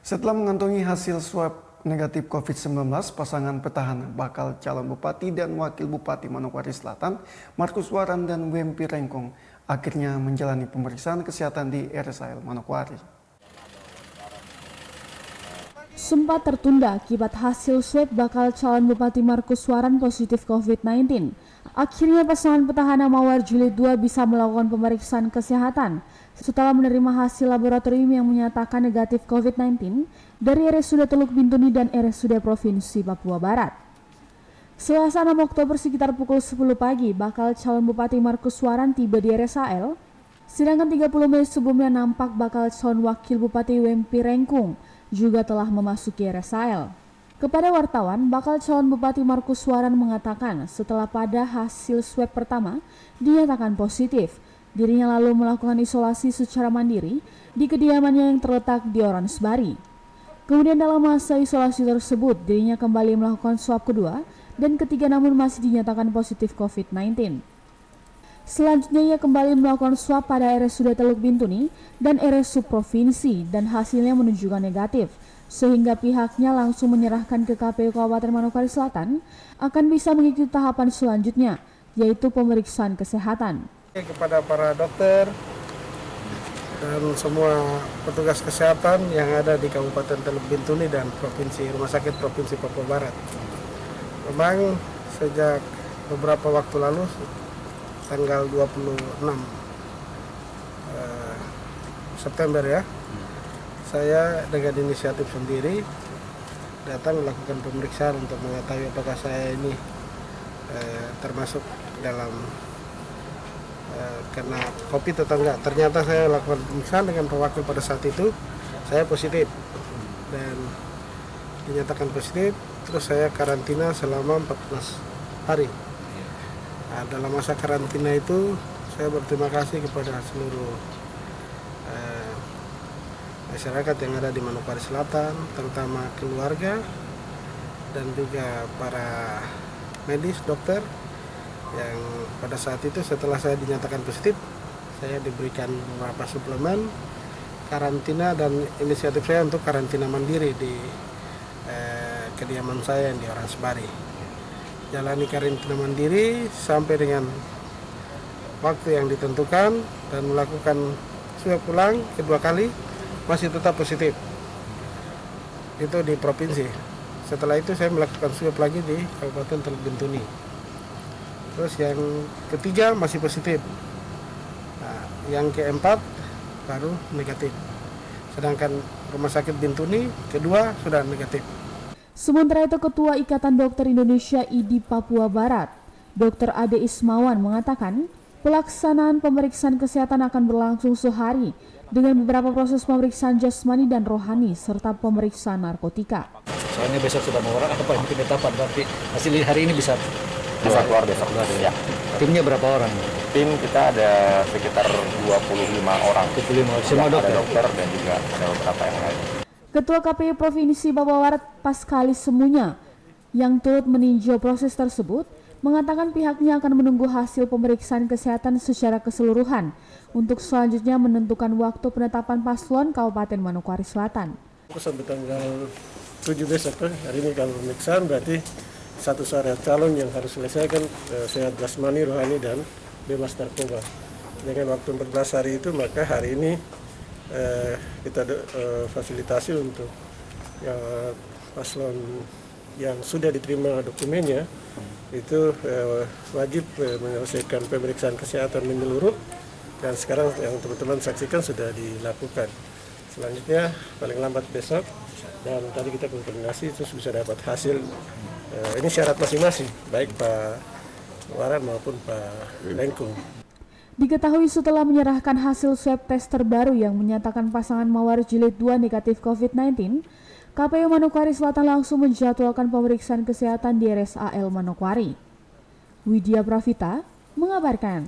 Setelah mengantongi hasil swab negatif COVID-19, pasangan petahana bakal calon bupati dan wakil bupati Manokwari Selatan, Markus Waran dan Wempi Rengkong, akhirnya menjalani pemeriksaan kesehatan di RSAL Manokwari. Sempat tertunda akibat hasil swab bakal calon bupati Markus Waran positif COVID-19. Akhirnya pasangan petahana Mawar Jilid 2 bisa melakukan pemeriksaan kesehatan setelah menerima hasil laboratorium yang menyatakan negatif COVID-19 dari RSUD Teluk Bintuni dan RSUD Provinsi Papua Barat. Selasa 6 Oktober sekitar pukul 10 pagi, bakal calon bupati Markus Waran tiba di RSAL, sedangkan 30 menit sebelumnya nampak bakal calon wakil bupati Wempi Rengkong juga telah memasuki RSAL. Kepada wartawan, bakal calon bupati Markus Waran mengatakan setelah pada hasil swab pertama dinyatakan positif, dirinya lalu melakukan isolasi secara mandiri di kediamannya yang terletak di Oransbari. Kemudian dalam masa isolasi tersebut, dirinya kembali melakukan swab kedua dan ketiga namun masih dinyatakan positif COVID-19. Selanjutnya ia kembali melakukan swab pada RSUD Teluk Bintuni dan RSUD Provinsi dan hasilnya menunjukkan negatif, sehingga pihaknya langsung menyerahkan ke KPU Kabupaten Manokwari Selatan akan bisa mengikuti tahapan selanjutnya, yaitu pemeriksaan kesehatan. Kepada para dokter dan semua petugas kesehatan yang ada di Kabupaten Teluk Bintuni dan Rumah Sakit Provinsi Papua Barat. Memang sejak beberapa waktu lalu, tanggal 26 September ya, saya dengan inisiatif sendiri datang melakukan pemeriksaan untuk mengetahui apakah saya ini termasuk dalam kena COVID atau enggak. Ternyata saya lakukan pemeriksaan dengan pewakil pada saat itu, saya positif dan dinyatakan positif, terus saya karantina selama 14 hari. Nah, dalam masa karantina itu saya berterima kasih kepada seluruh masyarakat yang ada di Manokwari Selatan, terutama keluarga dan juga para medis, dokter, yang pada saat itu setelah saya dinyatakan positif, saya diberikan beberapa suplemen karantina dan inisiatif saya untuk karantina mandiri di kediaman saya yang di Oransbari. Jalani karantina mandiri sampai dengan waktu yang ditentukan dan melakukan swab ulang kedua kali, masih tetap positif. Itu di provinsi. Setelah itu saya melakukan swab lagi di Kabupaten Teluk Bintuni. Terus yang ketiga masih positif. Nah, yang keempat baru negatif. Sedangkan Rumah Sakit Bintuni kedua sudah negatif. Sementara itu Ketua Ikatan Dokter Indonesia IDI Papua Barat, Dr. Ade Ismawan mengatakan pelaksanaan pemeriksaan kesehatan akan berlangsung sehari dengan beberapa proses pemeriksaan jasmani dan rohani serta pemeriksaan narkotika. Soalnya besok sudah mau orang apa mungkin etapan, tapi hasil hari ini bisa keluar besok. Ya. Timnya berapa orang? Tim kita ada sekitar 25 orang. 25 semua dokter. Ada dokter dan juga ada beberapa yang lain. Ketua KPU Provinsi Papua Barat Paskalis Semunya yang turut meninjau proses tersebut mengatakan pihaknya akan menunggu hasil pemeriksaan kesehatan secara keseluruhan untuk selanjutnya menentukan waktu penetapan paslon Kabupaten Manokwari Selatan. Sampai tanggal 7 besok, hari ini kalau pemeriksaan berarti satu syarat calon yang harus selesaikan sehat jasmani, rohani, dan bebas narkoba. Dengan waktu 14 hari itu, maka hari ini kita fasilitasi untuk paslon yang sudah diterima dokumennya itu wajib menyelesaikan pemeriksaan kesehatan menyeluruh, dan sekarang yang teman-teman saksikan sudah dilakukan. Selanjutnya paling lambat besok, dan tadi kita koordinasi terus bisa dapat hasil. Ini syarat masing-masing, baik Pak Waran maupun Pak Rengkong. Diketahui setelah menyerahkan hasil swab tes terbaru yang menyatakan pasangan Mawar Jilid 2 negatif COVID-19, KPU Manokwari Selatan langsung menjadwalkan pemeriksaan kesehatan di RSAL Manokwari. Widya Pravita mengabarkan.